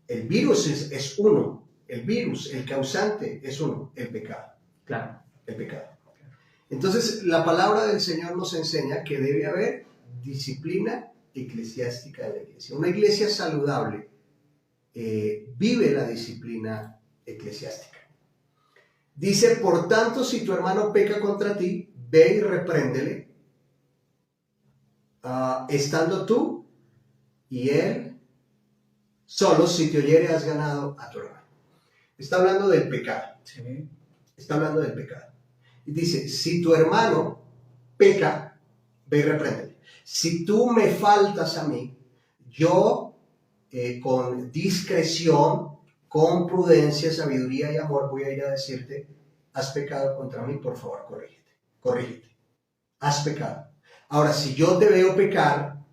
el virus es uno. El virus, el causante es uno, el pecado. Claro. El pecado. Entonces, la palabra del Señor nos enseña que debe haber disciplina eclesiástica de la iglesia. Una iglesia saludable vive la disciplina eclesiástica. Dice, por tanto, si tu hermano peca contra ti, ve y repréndele, estando tú y él solos. Si te oyere, has ganado a tu hermano. Está hablando del pecado. Sí. Está hablando del pecado. Y dice, si tu hermano peca, ve y repréndele. Si tú me faltas a mí, yo con discreción, con prudencia, sabiduría y amor voy a ir a decirte, has pecado contra mí, por favor, corrígete. Has pecado. Ahora, si yo te veo pecar,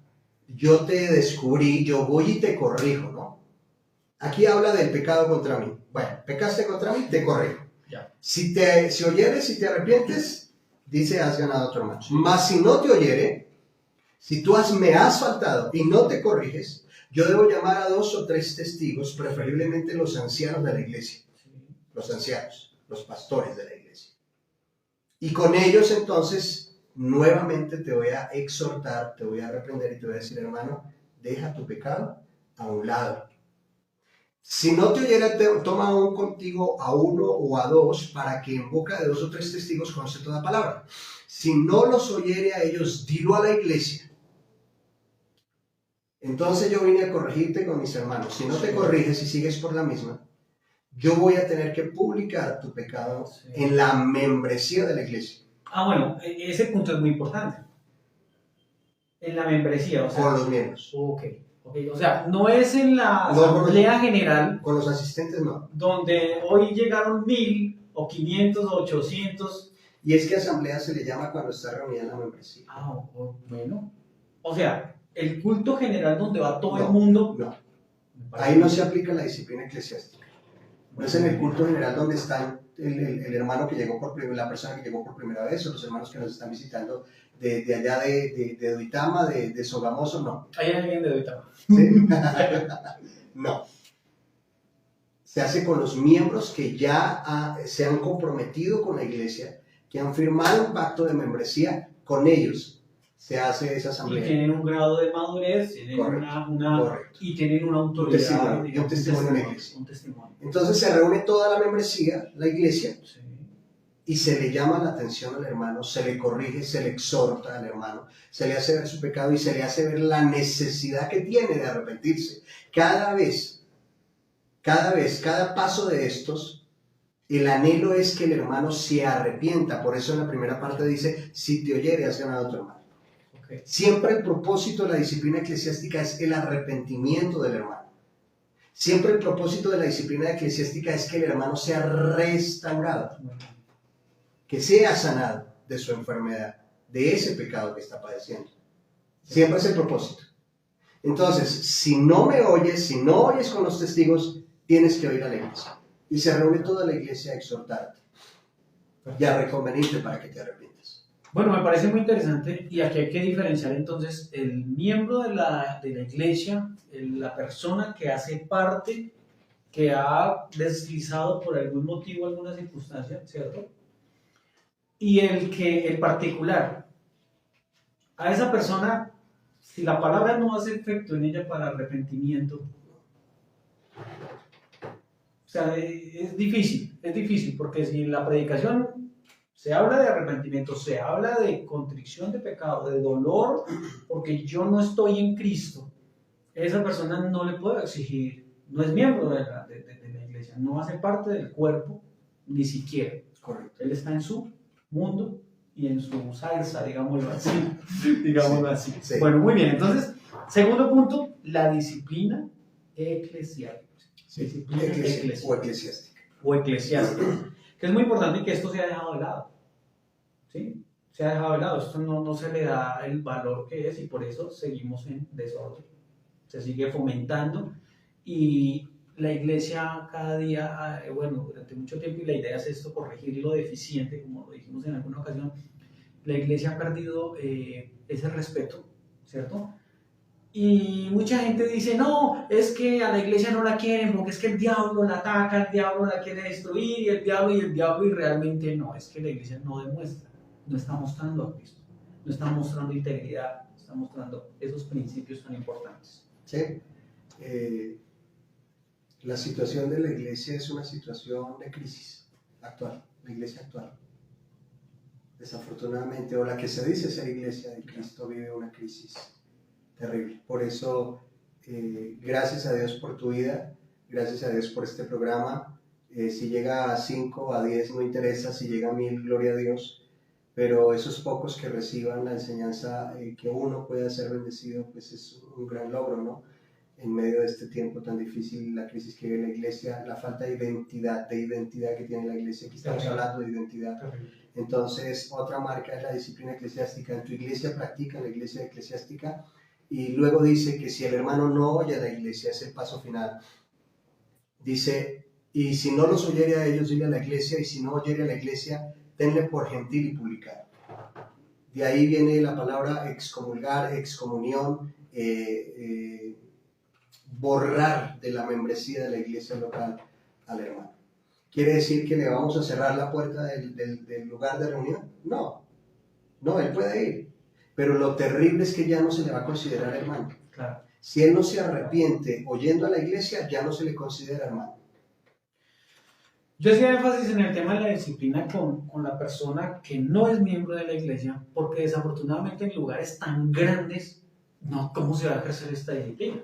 yo te descubrí, yo voy y te corrijo, ¿no? Aquí habla del pecado contra mí. Bueno, pecaste contra mí, te corrijo. Ya. Si oyeres, si te arrepientes, dice, has ganado a tu hermano. Mas si no te oyere, si tú me has faltado y no te corriges, yo debo llamar a 2 o 3 testigos, preferiblemente los ancianos de la iglesia. Los ancianos, los pastores de la iglesia. Y con ellos entonces, nuevamente te voy a exhortar, te voy a reprender y te voy a decir, hermano, deja tu pecado a un lado. Si no te oyera, toma aún contigo a 1 o a 2, para que en boca de 2 o 3 testigos conste toda palabra. Si no los oyere a ellos, dilo a la iglesia. Entonces yo vine a corregirte con mis hermanos. Si no te corriges y sigues por la misma, yo voy a tener que publicar tu pecado en la membresía de la iglesia. Bueno, ese punto es muy importante. En la membresía, o sea. Con los miembros. Ok. O sea, no es en la asamblea general. Con los asistentes no. Donde hoy llegaron 1000 o 500 o 800. Y es que asamblea se le llama cuando está reunida la membresía. Bueno. O sea, el culto general donde va todo el mundo. No. Ahí no se aplica la disciplina eclesiástica. No es en el culto general donde está el hermano que llegó por primera, la persona que llegó por primera vez, o los hermanos que nos están visitando de allá de Duitama, de Sogamoso, no. ¿Hay alguien de Duitama? ¿Sí? No. Se hace con los miembros que ya se han comprometido con la iglesia, que han firmado un pacto de membresía con ellos. se hace esa Y asamblea. tienen un grado de madurez, tienen Correcto. y tienen una autoridad, Un testimonio en la iglesia. un testimonio. Entonces se reúne toda la membresía, la iglesia, Sí. y se le llama la atención al hermano, se le corrige, se le exhorta al hermano, se le hace ver su pecado y se le hace ver la necesidad que tiene de arrepentirse. Cada paso de estos, el anhelo es que el hermano se arrepienta. Por eso en la primera parte dice, si te oyere has ganado a tu hermano. Okay. Siempre el propósito de la disciplina eclesiástica es el arrepentimiento del hermano. Siempre el propósito de la disciplina eclesiástica es que el hermano sea restaurado, que sea sanado de su enfermedad, de ese pecado que está padeciendo. Siempre es el propósito. Entonces, si no me oyes, si no oyes con los testigos, tienes que oír a la iglesia. Y se reúne toda la iglesia a exhortarte y a reconvenirte para que te arrepientas. Bueno, me parece muy interesante y aquí hay que diferenciar entonces el miembro de la iglesia, la persona que hace parte, que ha deslizado por algún motivo, alguna circunstancia, ¿cierto? Y el particular. A esa persona, si la palabra no hace efecto en ella para arrepentimiento, o sea, es difícil, porque si en la predicación se habla de arrepentimiento, se habla de contrición de pecado, de dolor, porque yo no estoy en Cristo, esa persona no le puedo exigir, no es miembro de la iglesia, no hace parte del cuerpo, ni siquiera. Correcto. Él está en su mundo y en su salsa, digámoslo así. Sí. Bueno, muy bien, entonces, segundo punto, la disciplina eclesiástica. Disciplina O eclesiástica. Que es muy importante que esto se ha dejado de lado. ¿Sí? Se ha dejado de lado, esto no se le da el valor que es y por eso seguimos en desorden. Se sigue fomentando y la iglesia cada día, durante mucho tiempo, y la idea es esto, corregir lo deficiente, como lo dijimos en alguna ocasión, la iglesia ha perdido ese respeto, ¿cierto? Y mucha gente dice, no, es que a la iglesia no la quieren porque es que el diablo la ataca, el diablo la quiere destruir y el diablo, y realmente no, es que la iglesia no demuestra, no está mostrando a Cristo, no está mostrando integridad, está mostrando esos principios tan importantes. Sí. La situación de la iglesia es una situación de crisis actual, la iglesia actual. Desafortunadamente, o la que se dice ser iglesia de Cristo vive una crisis terrible. Por eso, gracias a Dios por tu vida, gracias a Dios por este programa. Si llega a 5, a 10 no interesa, si llega a 1000, gloria a Dios. Pero esos pocos que reciban la enseñanza, que uno pueda ser bendecido, pues es un gran logro, ¿no? En medio de este tiempo tan difícil, la crisis que vive la iglesia, la falta de identidad que tiene la iglesia, aquí estamos hablando de identidad. Entonces, otra marca es la disciplina eclesiástica. En tu iglesia practica la iglesia eclesiástica y luego dice que si el hermano no oye a la iglesia, es el paso final. Dice, y si no los oyere a ellos, dile a la iglesia, y si no oyere a la iglesia, tenle por gentil y publicano. De ahí viene la palabra excomulgar, excomunión, borrar de la membresía de la iglesia local al hermano. ¿Quiere decir que le vamos a cerrar la puerta del lugar de reunión? No, él puede ir, pero lo terrible es que ya no se le va a considerar hermano. Claro. Si él no se arrepiente oyendo a la iglesia, ya no se le considera hermano. Yo hacía énfasis en el tema de la disciplina con la persona que no es miembro de la iglesia, porque desafortunadamente en lugares tan grandes, no, ¿cómo se va a ejercer esta disciplina?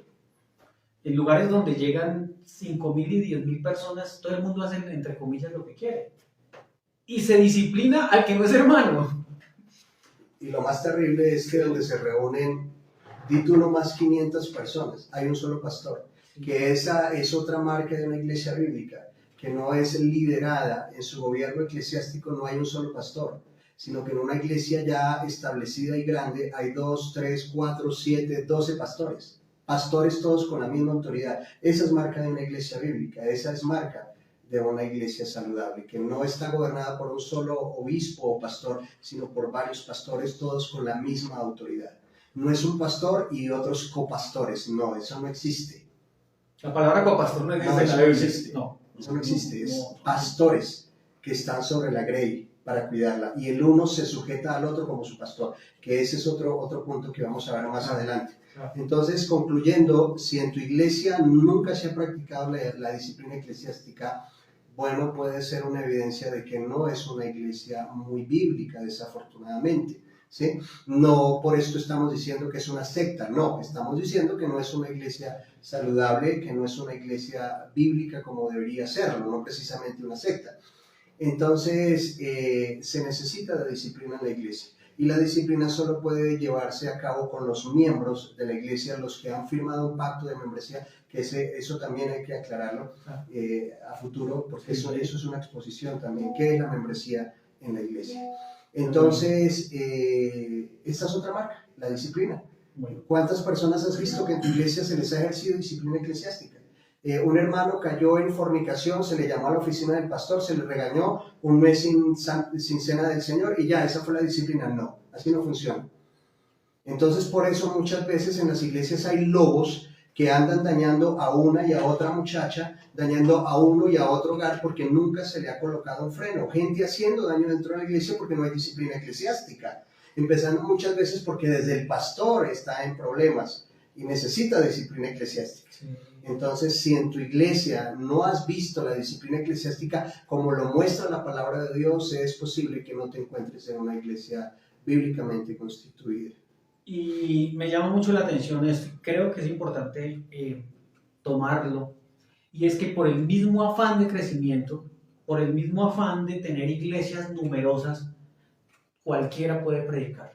En lugares donde llegan 5.000 y 10.000 personas, todo el mundo hace, entre comillas, lo que quiere. Y se disciplina al que no es hermano. Y lo más terrible es que donde se reúnen, di tú nomás 500 personas, hay un solo pastor. Que esa es otra marca de una iglesia bíblica, que no es liderada en su gobierno eclesiástico, no hay un solo pastor, sino que en una iglesia ya establecida y grande hay 2, 3, 4, 7, 12 pastores. Pastores todos con la misma autoridad. Esa es marca de una iglesia bíblica, esa es marca de una iglesia saludable, que no está gobernada por un solo obispo o pastor, sino por varios pastores, todos con la misma autoridad. No es un pastor y otros copastores, no, eso no existe. La palabra copastor no existe. No, eso no existe. No. Eso no existe, es pastores que están sobre la grey, para cuidarla, y el uno se sujeta al otro como su pastor, que ese es otro punto que vamos a ver más adelante. Entonces, concluyendo, si en tu iglesia nunca se ha practicado la disciplina eclesiástica, bueno, puede ser una evidencia de que no es una iglesia muy bíblica, desafortunadamente, ¿sí? No por esto estamos diciendo que es una secta, no, estamos diciendo que no es una iglesia saludable, que no es una iglesia bíblica como debería serlo, no precisamente una secta. Entonces, se necesita de disciplina en la iglesia. Y la disciplina solo puede llevarse a cabo con los miembros de la iglesia, los que han firmado un pacto de membresía, que eso también hay que aclararlo a futuro, porque eso es una exposición también. ¿Qué es la membresía en la iglesia? Entonces, esta es otra marca, la disciplina. ¿Cuántas personas has visto que en tu iglesia se les ha ejercido disciplina eclesiástica? Un hermano cayó en fornicación, se le llamó a la oficina del pastor, se le regañó un mes sin cena del Señor y ya, esa fue la disciplina. No, así no funciona. Entonces, por eso muchas veces en las iglesias hay lobos que andan dañando a una y a otra muchacha, dañando a uno y a otro hogar porque nunca se le ha colocado un freno. Gente haciendo daño dentro de la iglesia porque no hay disciplina eclesiástica. Empezando muchas veces porque desde el pastor está en problemas y necesita disciplina eclesiástica. Sí. Entonces, si en tu iglesia no has visto la disciplina eclesiástica como lo muestra la palabra de Dios, es posible que no te encuentres en una iglesia bíblicamente constituida. Y me llama mucho la atención esto, creo que es importante tomarlo, y es que por el mismo afán de crecimiento, por el mismo afán de tener iglesias numerosas, cualquiera puede predicar.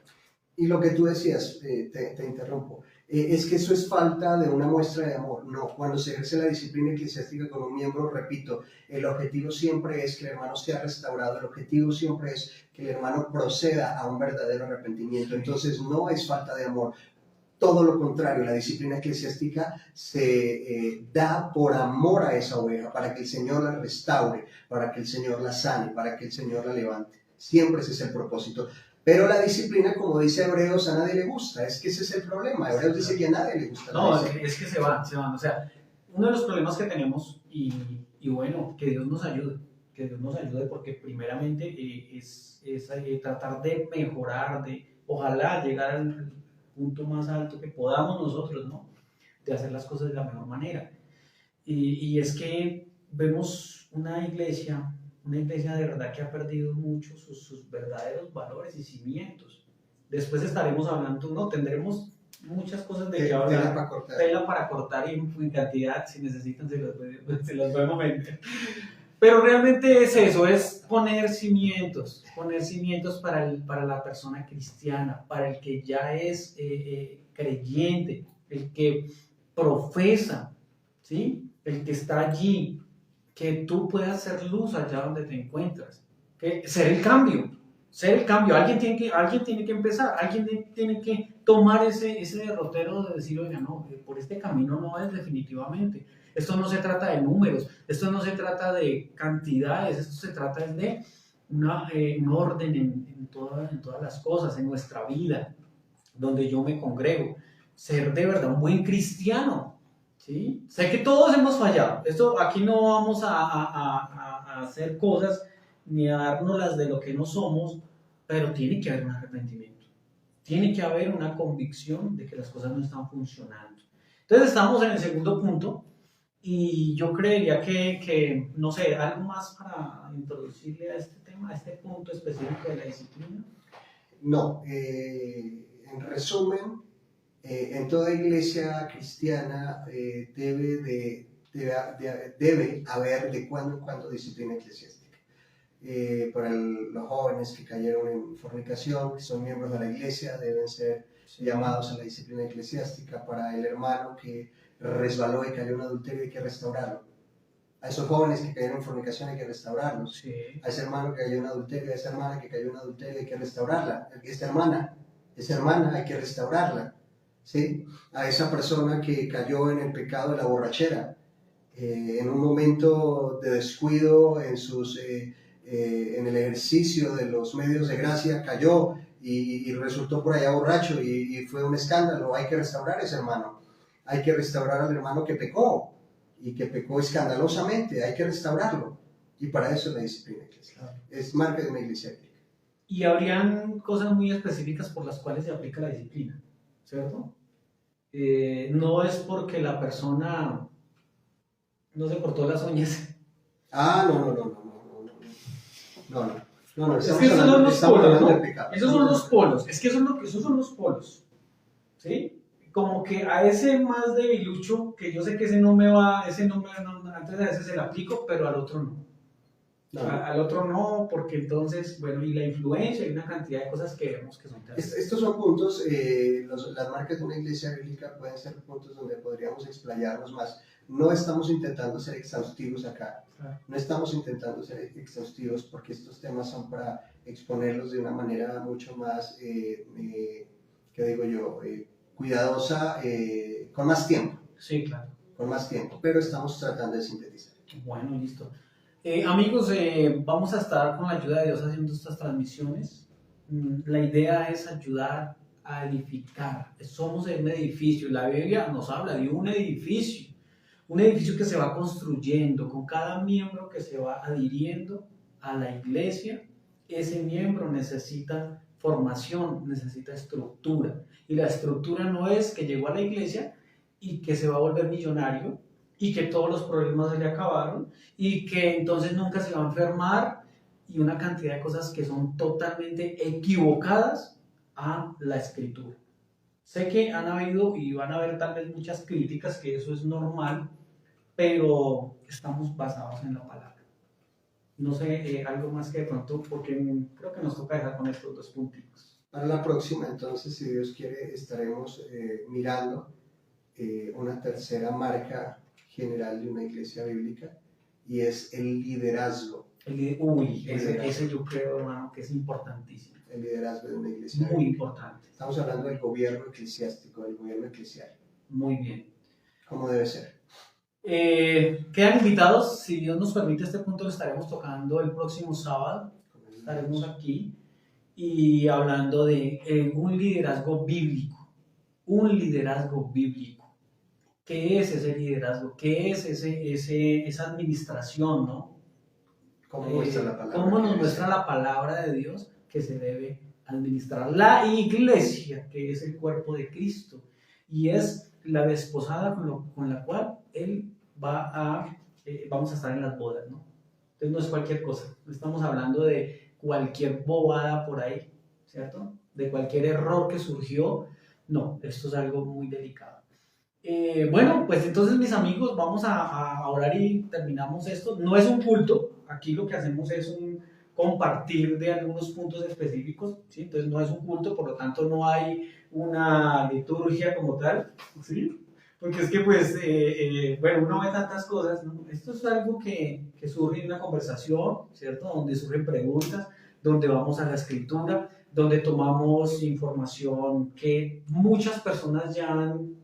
Y lo que tú decías, te interrumpo, es que eso es falta de una muestra de amor. No, cuando se ejerce la disciplina eclesiástica con un miembro, repito, el objetivo siempre es que el hermano sea restaurado, el objetivo siempre es que el hermano proceda a un verdadero arrepentimiento. Entonces no es falta de amor. Todo lo contrario, la disciplina eclesiástica se da por amor a esa oveja, para que el Señor la restaure, para que el Señor la sane, para que el Señor la levante. Siempre ese es el propósito. Pero la disciplina, como dice Hebreos, a nadie le gusta. Es que ese es el problema. Hebreos dice que a nadie le gusta. No, es que se van. O sea, uno de los problemas que tenemos, y bueno, que Dios nos ayude. Que Dios nos ayude porque primeramente es tratar de mejorar, ojalá llegar al punto más alto que podamos nosotros, ¿no? De hacer las cosas de la mejor manera. Y es que vemos una iglesia de verdad que ha perdido mucho sus verdaderos valores y cimientos. Después estaremos hablando, ¿no? Tendremos muchas cosas de que hablar. Tela para cortar y en cantidad, si necesitan, se las podemos vender. Pero realmente es eso, es poner cimientos para la persona cristiana, para el que ya es creyente, el que profesa, ¿sí? El que está allí, que tú puedas ser luz allá donde te encuentras, que ser el cambio, alguien tiene que empezar, alguien tiene que tomar ese derrotero de decir, oiga, no, por este camino no es definitivamente, esto no se trata de números, esto no se trata de cantidades, esto se trata de un orden en todas las cosas, en nuestra vida, donde yo me congrego, ser de verdad un buen cristiano. ¿Sí? Sé que todos hemos fallado. Esto, aquí no vamos a hacer cosas ni a dárnoslas de lo que no somos, pero tiene que haber un arrepentimiento. Tiene que haber una convicción de que las cosas no están funcionando. Entonces estamos en el segundo punto y yo creería que no sé, algo más para introducirle a este tema, a este punto específico de la disciplina. No, en resumen, en toda iglesia cristiana debe haber de cuando en cuando disciplina eclesiástica. Para los jóvenes que cayeron en fornicación, que son miembros de la iglesia, deben ser llamados a la disciplina eclesiástica. Para el hermano que resbaló y cayó en adulterio, hay que restaurarlo. A esos jóvenes que cayeron en fornicación hay que restaurarlos. Sí. A ese hermano que cayó en adulterio, a esa hermana que cayó en adulterio hay que restaurarla. Esa hermana hay que restaurarla. ¿Sí? A esa persona que cayó en el pecado de la borrachera, en un momento de descuido en el ejercicio de los medios de gracia, cayó y resultó por allá borracho y fue un escándalo. Hay que restaurar a ese hermano. Hay que restaurar al hermano que pecó y que pecó escandalosamente. Hay que restaurarlo. Y para eso es la disciplina eclesial. Es marca de una iglesia bíblica. Y habrían cosas muy específicas por las cuales se aplica la disciplina, ¿cierto? No es porque la persona no se cortó las uñas. Ah, no. Es que esos son los polos, ¿no? Esos son los polos. polos. Es que esos son los polos. ¿Sí? Como que a ese más debilucho, que yo sé que ese no me va, ese no me, no, antes a ese se lo aplico, pero al otro no. Al otro no, porque entonces, bueno, y la influencia y una cantidad de cosas que vemos que son terribles. Estos son puntos, las marcas de una iglesia bíblica pueden ser puntos donde podríamos explayarnos más. No estamos intentando ser exhaustivos acá, no estamos intentando ser exhaustivos porque estos temas son para exponerlos de una manera mucho más, ¿qué digo yo? Cuidadosa, con más tiempo. Sí, claro. Con más tiempo, pero estamos tratando de sintetizar. Bueno, listo. Amigos, vamos a estar con la ayuda de Dios haciendo estas transmisiones. La idea es ayudar a edificar. Somos un edificio. La Biblia nos habla de un edificio que se va construyendo con cada miembro que se va adhiriendo a la iglesia. Ese miembro necesita formación, necesita estructura. Y la estructura no es que llegó a la iglesia y que se va a volver millonario y que todos los problemas se le acabaron y que entonces nunca se va a enfermar y una cantidad de cosas que son totalmente equivocadas a la escritura. Sé que han habido y van a haber tal vez muchas críticas, que eso es normal, pero estamos basados en la palabra. No sé, algo más que de pronto, porque creo que nos toca dejar con estos dos puntitos. Para la próxima, entonces, si Dios quiere, estaremos mirando una tercera marca general de una iglesia bíblica, y es el liderazgo. Ese yo creo, hermano, que es importantísimo. El liderazgo de una iglesia muy bíblica. Importante. Estamos hablando del gobierno eclesiástico, del gobierno eclesial. Muy bien. ¿Cómo debe ser? Quedan invitados, si Dios nos permite, este punto lo estaremos tocando el próximo sábado. Estaremos aquí y hablando de un liderazgo bíblico. Un liderazgo bíblico. ¿Qué es ese liderazgo? ¿Qué es esa administración, no? ¿Cómo muestra la palabra? ¿Cómo nos muestra la palabra de Dios que se debe administrar? La iglesia, que es el cuerpo de Cristo, y es la desposada con la cual Él vamos a estar en las bodas, ¿no? Entonces no es cualquier cosa, no estamos hablando de cualquier bobada por ahí, ¿cierto? De cualquier error que surgió, no, esto es algo muy delicado. Bueno, pues entonces mis amigos, vamos a orar y terminamos esto. No es un culto, aquí lo que hacemos es un compartir de algunos puntos específicos, ¿sí? Entonces no es un culto, por lo tanto no hay una liturgia como tal, ¿sí? Porque es que pues, bueno, uno ve tantas cosas, ¿no? Esto es algo que surge en una conversación, ¿cierto? Donde surgen preguntas, donde vamos a la escritura, donde tomamos información que muchas personas ya han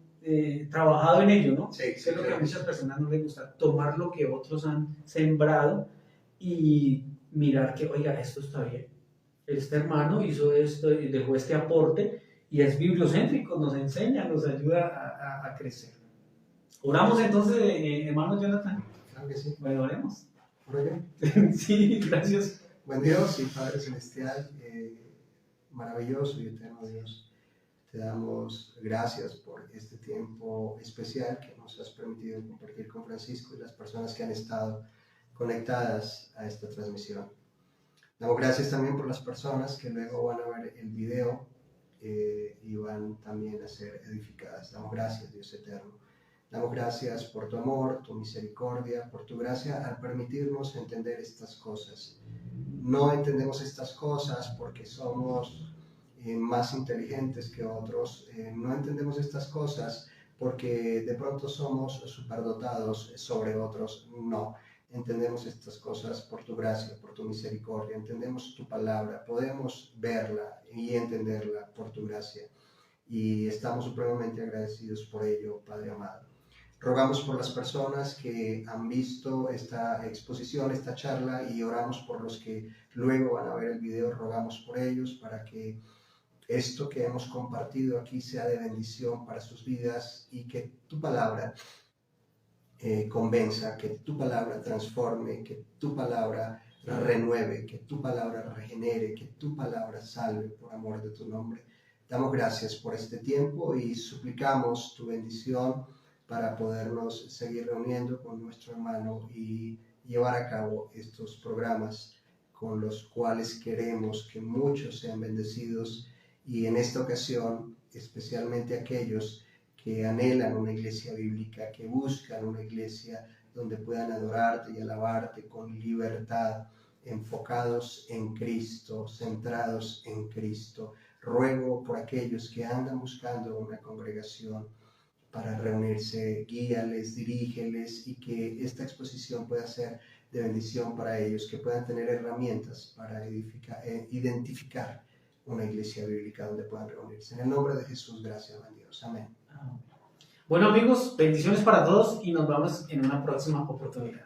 trabajado en ello, ¿no? Sí, es lo que a muchas personas no les gusta, tomar lo que otros han sembrado y mirar que, oiga, esto está bien. Este hermano hizo esto y dejó este aporte y es bibliocéntrico, nos enseña, nos ayuda a crecer. Oramos entonces, hermano Jonathan. Claro que sí. Bueno, oremos. ¿Por Sí, gracias. Buen Dios y Padre Celestial, maravilloso y eterno Dios. Te damos gracias por este tiempo especial que nos has permitido compartir con Francisco y las personas que han estado conectadas a esta transmisión. Damos gracias también por las personas que luego van a ver el video y van también a ser edificadas. Damos gracias, Dios eterno. Damos gracias por tu amor, tu misericordia, por tu gracia al permitirnos entender estas cosas. No entendemos estas cosas porque somos más inteligentes que otros, no entendemos estas cosas porque de pronto somos superdotados sobre otros, no. Entendemos estas cosas por tu gracia, por tu misericordia, entendemos tu palabra, podemos verla y entenderla por tu gracia y estamos supremamente agradecidos por ello, Padre amado. Rogamos por las personas que han visto esta exposición, esta charla, y oramos por los que luego van a ver el video. Rogamos por ellos para que esto que hemos compartido aquí sea de bendición para sus vidas y que tu palabra convenza, que tu palabra transforme, que tu palabra renueve, que tu palabra regenere, que tu palabra salve por amor de tu nombre. Damos gracias por este tiempo y suplicamos tu bendición para podernos seguir reuniendo con nuestro hermano y llevar a cabo estos programas con los cuales queremos que muchos sean bendecidos, y en esta ocasión especialmente aquellos que anhelan una iglesia bíblica, que buscan una iglesia donde puedan adorarte y alabarte con libertad, enfocados en Cristo, centrados en Cristo. Ruego por aquellos que andan buscando una congregación para reunirse, guíales, dirígeles, y que esta exposición pueda ser de bendición para ellos, que puedan tener herramientas para identificar una iglesia bíblica donde puedan reunirse. En el nombre de Jesús, gracias a Dios. Amén. Bueno, amigos, bendiciones para todos y nos vemos en una próxima oportunidad.